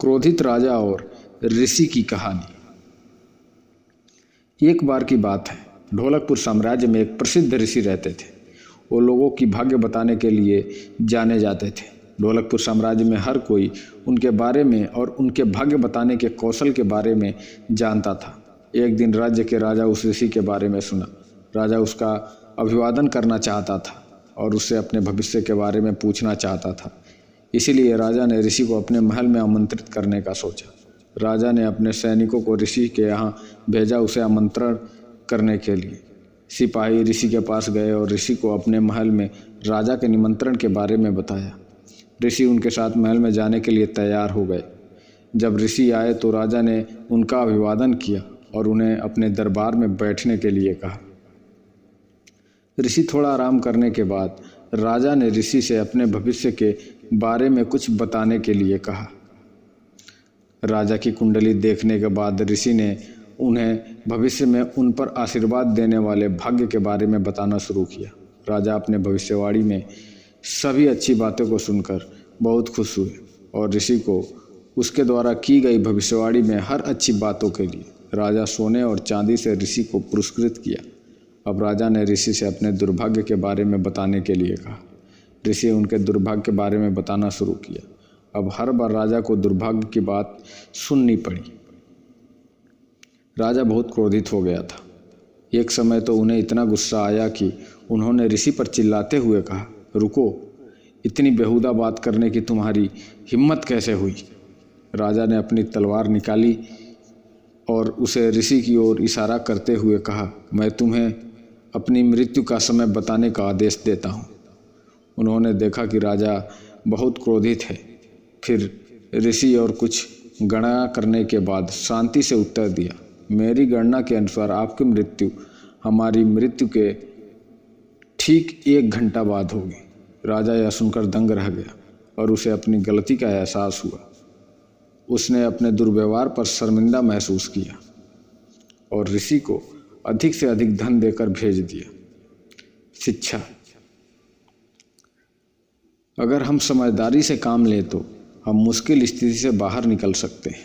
क्रोधित राजा और ऋषि की कहानी। एक बार की बात है, ढोलकपुर साम्राज्य में एक प्रसिद्ध ऋषि रहते थे। वो लोगों की भाग्य बताने के लिए जाने जाते थे। ढोलकपुर साम्राज्य में हर कोई उनके बारे में और उनके भाग्य बताने के कौशल के बारे में जानता था। एक दिन राज्य के राजा उस ऋषि के बारे में सुना। राजा उसका अभिवादन करना चाहता था और उससे अपने भविष्य के बारे में पूछना चाहता था। इसीलिए राजा ने ऋषि को अपने महल में आमंत्रित करने का सोचा। राजा ने अपने सैनिकों को ऋषि के यहाँ भेजा उसे आमंत्रण करने के लिए। सिपाही ऋषि के पास गए और ऋषि को अपने महल में राजा के निमंत्रण के बारे में बताया। ऋषि उनके साथ महल में जाने के लिए तैयार हो गए। जब ऋषि आए तो राजा ने उनका अभिवादन किया और उन्हें अपने दरबार में बैठने के लिए कहा। ऋषि थोड़ा आराम करने के बाद राजा ने ऋषि से अपने भविष्य के बारे में कुछ बताने के लिए कहा। राजा की कुंडली देखने के बाद ऋषि ने उन्हें भविष्य में उन पर आशीर्वाद देने वाले भाग्य के बारे में बताना शुरू किया। राजा अपने भविष्यवाणी में सभी अच्छी बातों को सुनकर बहुत खुश हुए और ऋषि को उसके द्वारा की गई भविष्यवाणी में हर अच्छी बातों के लिए राजा सोने और चांदी से ऋषि को पुरस्कृत किया। अब राजा ने ऋषि से अपने दुर्भाग्य के बारे में बताने के लिए कहा। ऋषि उनके दुर्भाग्य के बारे में बताना शुरू किया। अब हर बार राजा को दुर्भाग्य की बात सुननी पड़ी। राजा बहुत क्रोधित हो गया था। एक समय तो उन्हें इतना गुस्सा आया कि उन्होंने ऋषि पर चिल्लाते हुए कहा, रुको, इतनी बेहुदा बात करने की तुम्हारी हिम्मत कैसे हुई? राजा ने अपनी तलवार निकाली और उसे ऋषि की ओर इशारा करते हुए कहा, मैं तुम्हें अपनी मृत्यु का समय बताने का आदेश देता हूँ। उन्होंने देखा कि राजा बहुत क्रोधित है। फिर ऋषि और कुछ गणना करने के बाद शांति से उत्तर दिया, मेरी गणना के अनुसार आपकी मृत्यु हमारी मृत्यु के ठीक 1 घंटा बाद होगी। राजा यह सुनकर दंग रह गया और उसे अपनी गलती का एहसास हुआ। उसने अपने दुर्व्यवहार पर शर्मिंदा महसूस किया और ऋषि को अधिक से अधिक धन देकर भेज दिया। शिक्षा। अगर हम समझदारी से काम लें तो हम मुश्किल स्थिति से बाहर निकल सकते हैं।